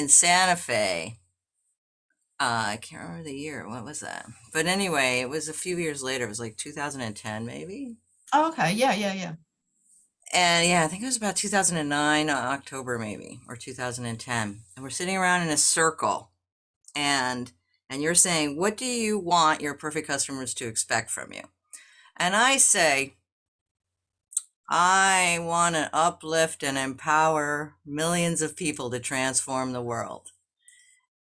Speaker 5: Santa Fe, I can't remember the year. What was that? But anyway, it was a few years later. It was like 2010, maybe.
Speaker 1: Oh, okay. Yeah, yeah, yeah.
Speaker 5: And yeah, I think it was about 2009, October maybe, or 2010. And we're sitting around in a circle, and you're saying, what do you want your perfect customers to expect from you? And I say, I want to uplift and empower millions of people to transform the world.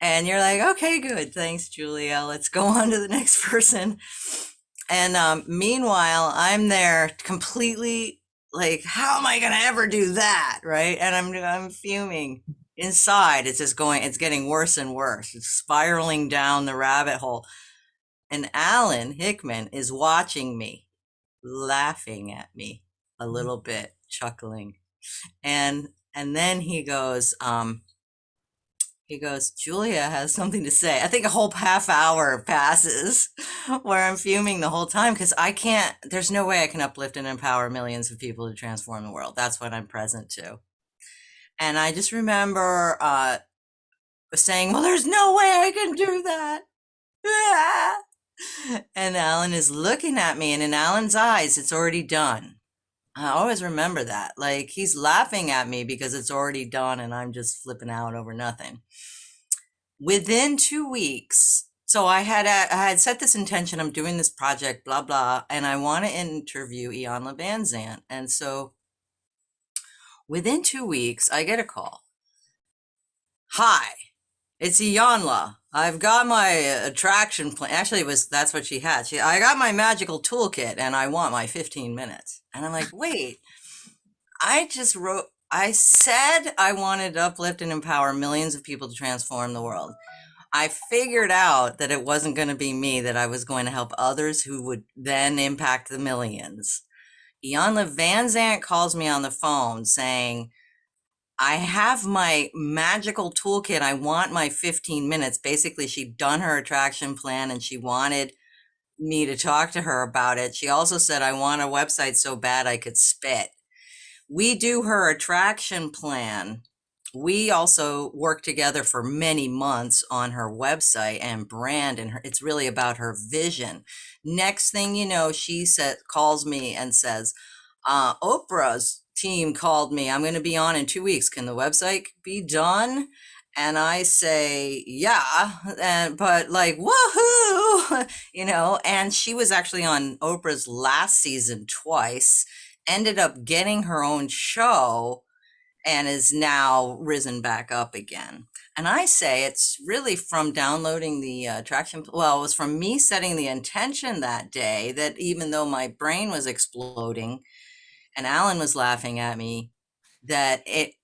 Speaker 5: And you're like, okay, good. Thanks, Julia. Let's go on to the next person. And meanwhile, I'm there completely like, how am I going to ever do that? Right. And I'm fuming inside. It's just it's getting worse and worse. It's spiraling down the rabbit hole. And Alan Hickman is watching me, laughing at me a little bit, chuckling. And then he goes, Julia has something to say. I think a whole half hour passes where I'm fuming the whole time because there's no way I can uplift and empower millions of people to transform the world. That's what I'm present to. And I just remember saying, well, there's no way I can do that. And Alan is looking at me, and in Alan's eyes, it's already done. I always remember that. Like, he's laughing at me because it's already done and I'm just flipping out over nothing. Within 2 weeks, so I had set this intention, I'm doing this project, blah, blah, and I want to interview Ian Van Zandt. And so within 2 weeks, I get a call. Hi, it's Iyanla. I've got my attraction plan. Actually, that's what she had. I got my magical toolkit and I want my 15 minutes. And I'm like, wait, I said I wanted to uplift and empower millions of people to transform the world. I figured out that it wasn't going to be me, that I was going to help others who would then impact the millions. Iyanla Van Zandt calls me on the phone saying, I have my magical toolkit. I want my 15 minutes. Basically, she'd done her attraction plan and she wanted me to talk to her about it. She also said, I want a website so bad I could spit. We do her attraction plan. We also work together for many months on her website and brand, and it's really about her vision. Next thing you know, she calls me and says, Oprah's team called me. I'm going to be on in 2 weeks. Can the website be done? And I say, yeah, but like, woohoo, and she was actually on Oprah's last season twice, ended up getting her own show and is now risen back up again. And I say it's really from downloading the attraction. Well, it was from me setting the intention that day that even though my brain was exploding and Alan was laughing at me, that it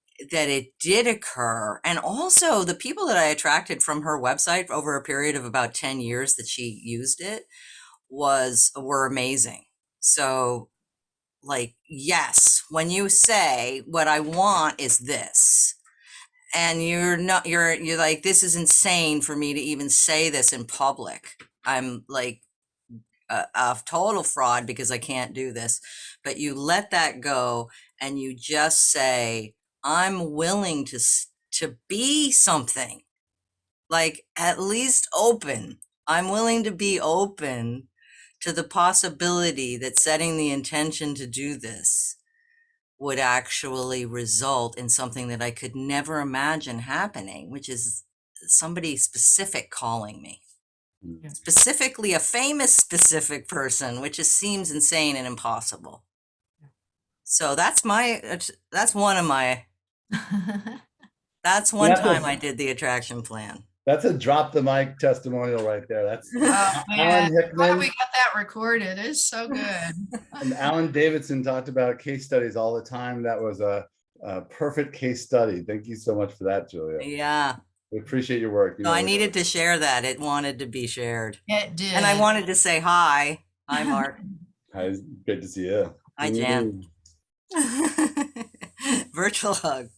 Speaker 5: did occur. And also the people that I attracted from her website over a period of about 10 years that she used it were amazing. So like, yes, when you say what I want is this, and you're like, this is insane for me to even say this in public. I'm like a total fraud because I can't do this, but you let that go and you just say, I'm willing to be something, like at least open. I'm willing to be open to the possibility that setting the intention to do this would actually result in something that I could never imagine happening, which is somebody specific calling me.
Speaker 1: Yeah.
Speaker 5: Specifically a famous specific person, which just seems insane and impossible. So that's one
Speaker 2: Yeah.
Speaker 5: time I did the attraction plan.
Speaker 2: That's a drop the mic testimonial right there. That's
Speaker 1: Oh, man.
Speaker 2: Alan
Speaker 1: Glad
Speaker 2: Hickman
Speaker 1: we got that recorded. It's so good.
Speaker 2: and Alan Davidson talked about case studies all the time. That was a perfect case study. Thank you so much for that, Julia.
Speaker 5: Yeah.
Speaker 2: We appreciate your work. You
Speaker 5: So
Speaker 2: know,
Speaker 5: I needed to share that. It wanted to be shared.
Speaker 1: It did.
Speaker 5: And I wanted to say hi. Hi, Mark.
Speaker 2: Hi, it's great to see you.
Speaker 5: Hi, Jan. Virtual hug.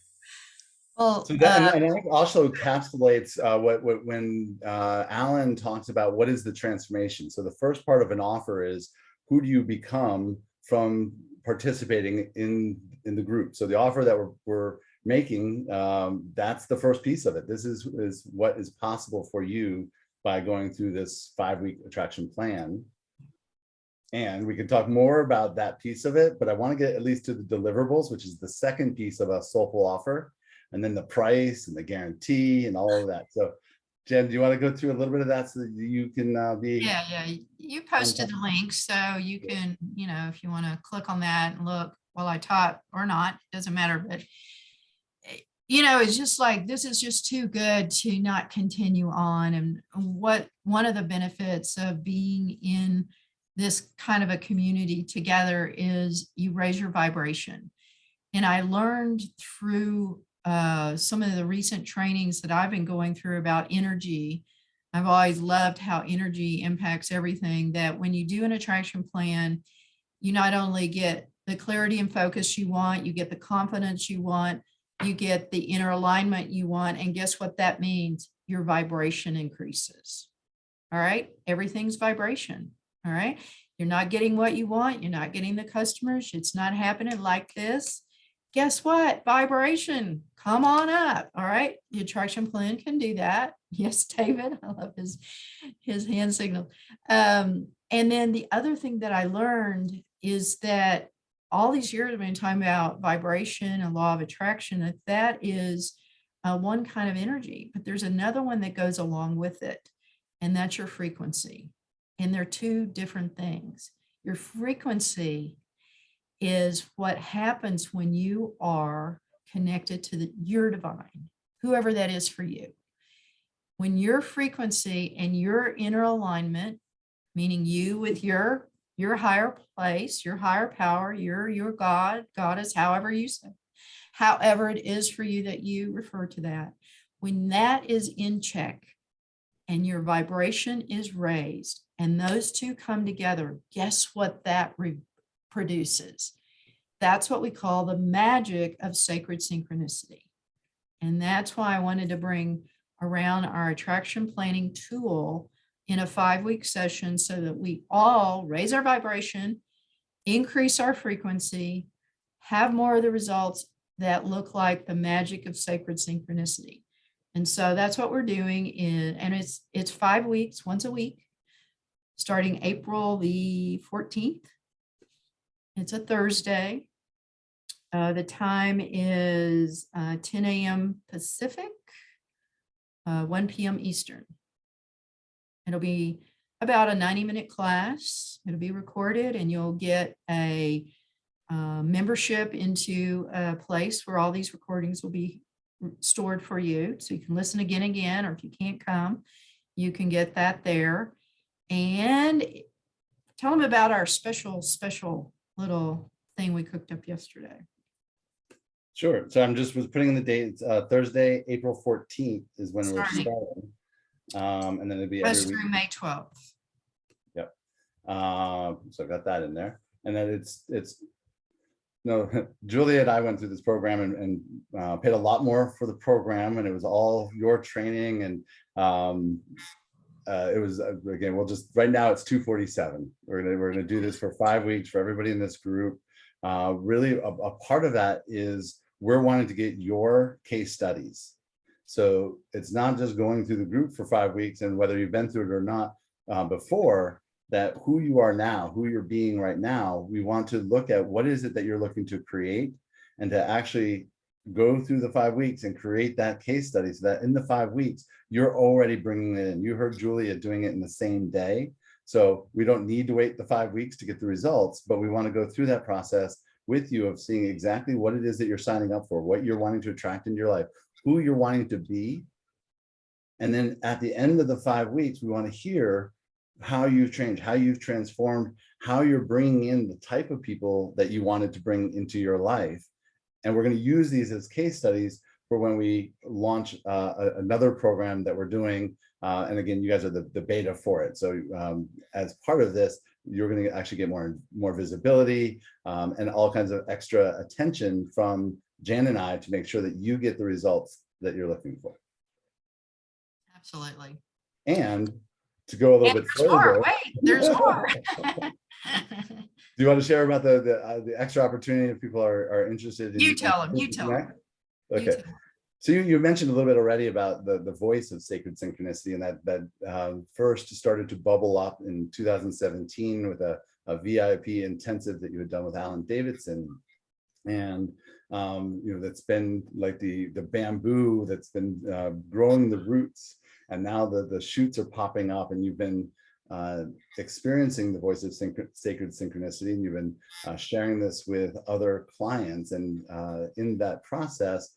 Speaker 1: Well,
Speaker 2: So that, and that also encapsulates what when Alan talks about what is the transformation. So the first part of an offer is who do you become from participating in the group. So the offer that we're making, that's the first piece of it. This is what is possible for you by going through this 5-week attraction plan. And we can talk more about that piece of it, but I want to get at least to the deliverables, which is the second piece of a soulful offer, and then the price and the guarantee and all of that. So Jen, do you want to go through a little bit of that so that you can be?
Speaker 1: yeah. You posted the link, so you can, if you want to click on that and look while I taught or not, doesn't matter. But, it's just like, this is just too good to not continue on. And one of the benefits of being in this kind of a community together is you raise your vibration. And I learned through some of the recent trainings that I've been going through about energy. I've always loved how energy impacts everything, that when you do an attraction plan, you not only get the clarity and focus you want, you get the confidence you want, you get the inner alignment you want. And guess what that means? Your vibration increases. All right. Everything's vibration. All right. You're not getting what you want. You're not getting the customers. It's not happening like this. Guess what? Vibration, come on up. All right. The attraction plan can do that. Yes, David. I love his hand signal. And then the other thing that I learned is that all these years I've been talking about vibration and law of attraction, that is one kind of energy, but there's another one that goes along with it, and that's your frequency. And they're two different things. Your frequency is what happens when you are connected to your divine, whoever that is for you. When your frequency and your inner alignment, meaning you with your higher place, your higher power, your God, goddess, however you say, however it is for you that you refer to that, when that is in check and your vibration is raised and those two come together, guess what that produces? That's what we call the magic of sacred synchronicity. And that's why I wanted to bring around our attraction planning tool in a 5-week session so that we all raise our vibration, increase our frequency, have more of the results that look like the magic of sacred synchronicity. And so that's what we're doing and it's 5 weeks, once a week, starting April the 14th. It's a Thursday. The time is 10 a.m. Pacific, 1 p.m. Eastern. It'll be about a 90-minute class. It'll be recorded and you'll get a membership into a place where all these recordings will be stored for you. So you can listen again, or if you can't come, you can get that there. And tell them about our special little thing we cooked up yesterday.
Speaker 2: Sure. So I'm just was putting in the date. Thursday, April 14th is when we're starting. And then it'll be every week.
Speaker 1: Through May 12th.
Speaker 2: Yep. So I got that in there. And then Julia and I went through this program and paid a lot more for the program, and it was all your training. And it was, again, right now it's $247. We're gonna do this for 5 weeks for everybody in this group. Really a part of that is we're wanting to get your case studies. So it's not just going through the group for 5 weeks and whether you've been through it or not before, that who you are now, who you're being right now, we want to look at what is it that you're looking to create and to actually go through the 5 weeks and create that case study so that in the 5 weeks, you're already bringing it in. You heard Julia doing it in the same day. So we don't need to wait the 5 weeks to get the results, but we want to go through that process with you of seeing exactly what it is that you're signing up for, what you're wanting to attract into your life, who you're wanting to be, And then at the end of the 5 weeks, we want to hear how you've changed, how you've transformed, how you're bringing in the type of people that you wanted to bring into your life. And we're going to use these as case studies for when we launch another program that we're doing. And again, you guys are the beta for it. So as part of this, you're going to actually get more visibility and all kinds of extra attention from Jan and I to make sure that you get the results that you're looking for.
Speaker 1: Absolutely.
Speaker 2: And to go a little bit
Speaker 1: There's more.
Speaker 2: further.
Speaker 1: Wait, there's more.
Speaker 2: Do you want to share about the extra opportunity if people are interested in?
Speaker 1: You tell them. You tell them.
Speaker 2: Okay. So you mentioned a little bit already about the voice of sacred synchronicity, and that first started to bubble up in 2017 with a VIP intensive that you had done with Alan Davidson. And that's been like the bamboo that's been growing the roots, and now the shoots are popping up, and you've been experiencing the voice of sacred synchronicity, and you've been sharing this with other clients, and in that process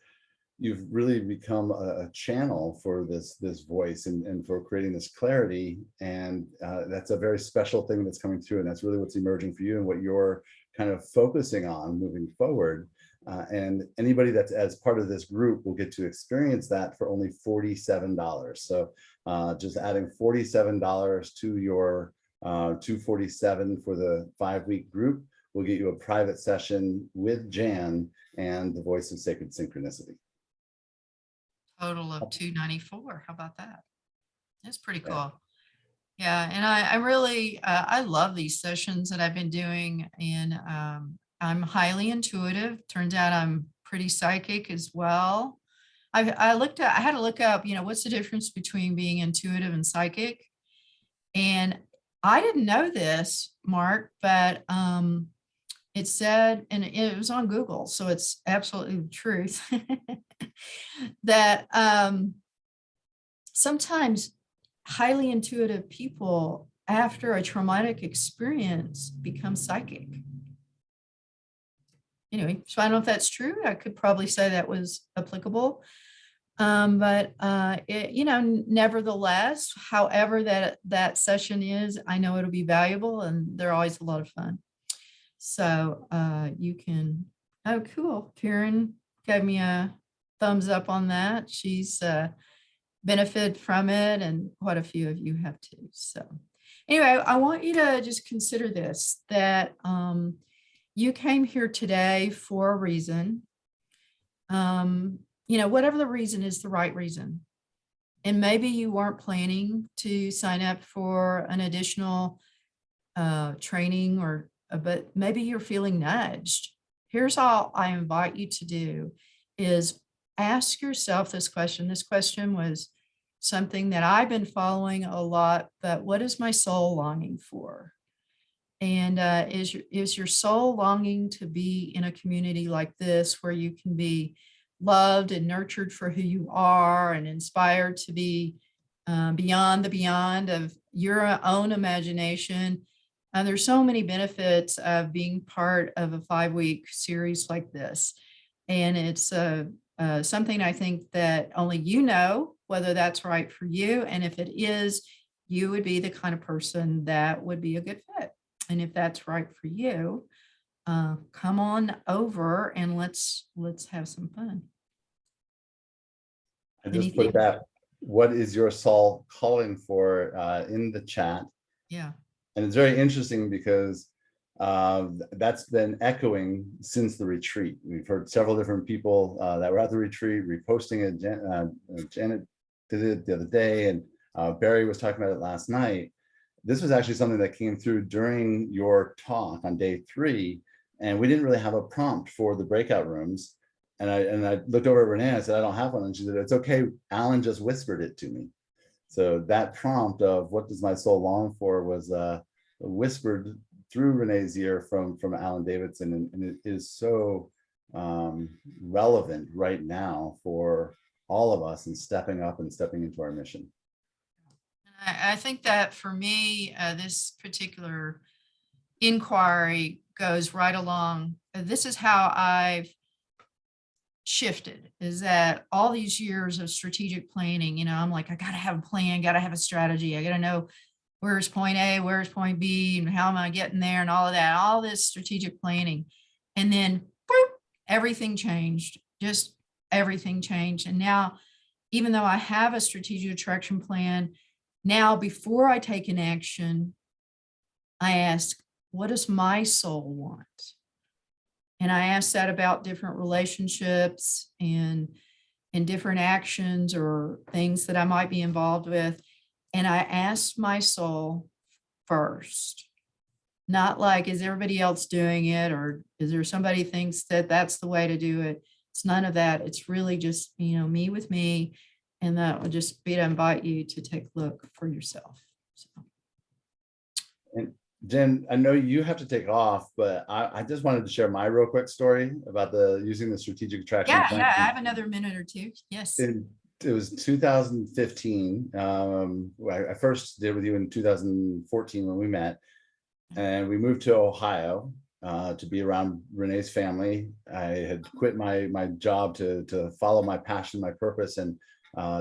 Speaker 2: you've really become a channel for this voice and for creating this clarity, and that's a very special thing that's coming through, and that's really what's emerging for you and what you're kind of focusing on moving forward. And anybody that's as part of this group will get to experience that for only $47. So just adding $47 to your $247 for the 5-week group will get you a private session with Jan and the voice of sacred synchronicity.
Speaker 1: Total of $294. How about that? That's pretty cool.
Speaker 2: Yeah.
Speaker 1: Yeah, and I really I love these sessions that I've been doing, and I'm highly intuitive. Turns out I'm pretty psychic as well. I had to look up, what's the difference between being intuitive and psychic? And I didn't know this, Mark, but it said, and it was on Google, so it's absolutely the truth, that sometimes highly intuitive people after a traumatic experience become psychic. Anyway, so I don't know if that's true. I could probably say that was applicable. But nevertheless, however that session is, I know it'll be valuable, and they're always a lot of fun. So you can, oh, cool. Karen gave me a thumbs up on that. She's benefit from it, and quite a few of you have too. So anyway, I want you to just consider this, that you came here today for a reason. Whatever the reason is, the right reason. And maybe you weren't planning to sign up for an additional training, but maybe you're feeling nudged. Here's all I invite you to do is ask yourself this question. This question was something that I've been following a lot, but what is my soul longing for? And is your soul longing to be in a community like this, where you can be loved and nurtured for who you are, and inspired to be beyond the beyond of your own imagination? There's so many benefits of being part of a 5-week series like this. And it's something I think that only you know whether that's right for you. And if it is, you would be the kind of person that would be a good fit. And if that's right for you, come on over and let's have some fun.
Speaker 2: I just put that, what is your soul calling for, in the chat.
Speaker 1: Yeah.
Speaker 2: And it's very interesting because that's been echoing since the retreat. We've heard several different people that were at the retreat reposting it. Janet did it the other day, and Barry was talking about it last night. This was actually something that came through during your talk on day 3, and we didn't really have a prompt for the breakout rooms. And I looked over at Renee and I said, I don't have one. And she said, it's okay. Alan just whispered it to me. So that prompt of what does my soul long for was whispered through Renee's ear from Alan Davidson. And it is so relevant right now for all of us, and stepping up and stepping into our mission.
Speaker 1: I think that for me, this particular inquiry goes right along. This is how I've shifted is that all these years of strategic planning, I'm like, I got to have a plan, got to have a strategy. I got to know where's point A, where's point B, and how am I getting there, and all of that, all this strategic planning. And then boop, everything changed, just everything changed. And now, even though I have a strategic attraction plan, now before I take an action, I ask, what does my soul want? And I ask that about different relationships and different actions or things that I might be involved with. And I ask my soul first, not like, is everybody else doing it? Or is there somebody thinks that that's the way to do it? It's none of that. It's really just, me with me. And that will just be to invite you to take a look for yourself. So.
Speaker 2: And Jen, I know you have to take off, but I just wanted to share my real quick story about using the strategic attraction plan.
Speaker 1: Yeah, I have another minute or two. Yes.
Speaker 2: It was 2015. I first did with you in 2014 when we met, and we moved to Ohio to be around Renee's family. I had quit my job to follow my passion, my purpose, and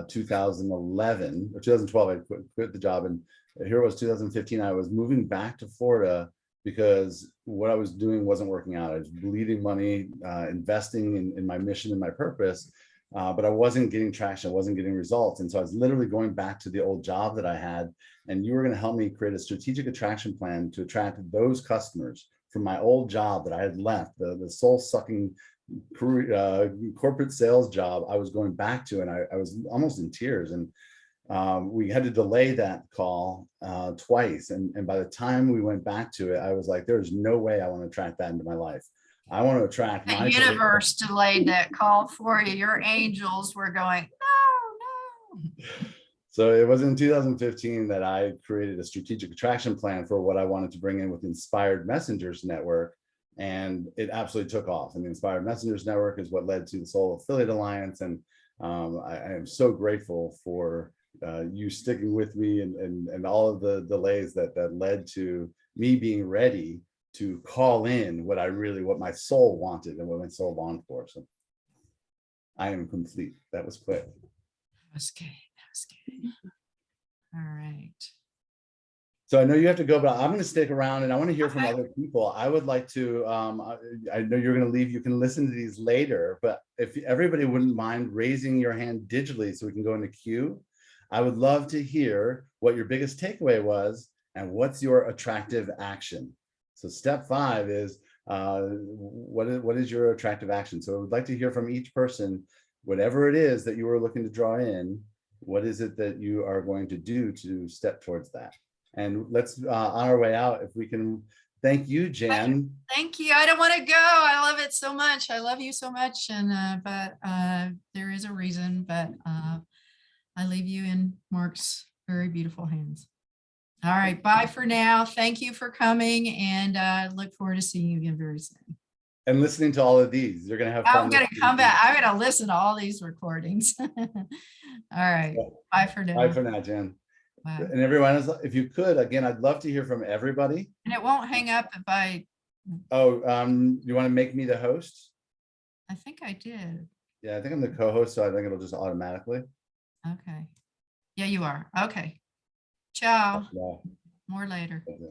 Speaker 2: 2011 or 2012, I quit the job, and here it was 2015. I was moving back to Florida because what I was doing wasn't working out. I was bleeding money, investing in my mission and my purpose, but I wasn't getting traction. I wasn't getting results. And so I was literally going back to the old job that I had, and you were going to help me create a strategic attraction plan to attract those customers from my old job that I had left, the soul-sucking corporate sales job I was going back to, and I was almost in tears. And we had to delay that call twice. And by the time we went back to it, I was like, there's no way I want to attract that into my life. I want to attract
Speaker 1: The universe delayed that call for you. Your angels were going, no.
Speaker 2: So it was in 2015 that I created a strategic attraction plan for what I wanted to bring in with Inspired Messengers Network. And it absolutely took off. And the Inspired Messengers Network is what led to the Soul Affiliate Alliance. And I am so grateful for you sticking with me and all of the delays that led to me being ready to call in what my soul wanted and what my soul longed for. So I am complete. That was quick.
Speaker 1: That was good. All right.
Speaker 2: So I know you have to go, but I'm going to stick around and I want to hear from other people. I would like to, I know you're going to leave. You can listen to these later, but if everybody wouldn't mind raising your hand digitally so we can go into queue, I would love to hear what your biggest takeaway was and what's your attractive action. So step 5 is, what is your attractive action? So I would like to hear from each person, whatever it is that you are looking to draw in, what is it that you are going to do to step towards that? And let's, on our way out, if we can, thank you, Jan.
Speaker 1: Thank you. I don't want to go. I love it so much. I love you so much. And, but there is a reason, but I leave you in Mark's very beautiful hands. All right. Bye for now. Thank you for coming, and look forward to seeing you again very soon.
Speaker 2: And listening to all of these, you're going to have fun.
Speaker 1: I'm going to come back. I'm going to listen to all these recordings. All right. Bye for now.
Speaker 2: Bye for now, Jan.
Speaker 1: Bye.
Speaker 2: And everyone else, if you could, again, I'd love to hear from everybody.
Speaker 1: And it won't hang up if I.
Speaker 2: Oh, you want to make me the host?
Speaker 1: I think I did.
Speaker 2: Yeah, I think I'm the co-host, so I think it'll just automatically.
Speaker 1: Okay. Yeah, you are. Okay. Ciao.
Speaker 2: Yeah.
Speaker 1: More later.
Speaker 2: Okay.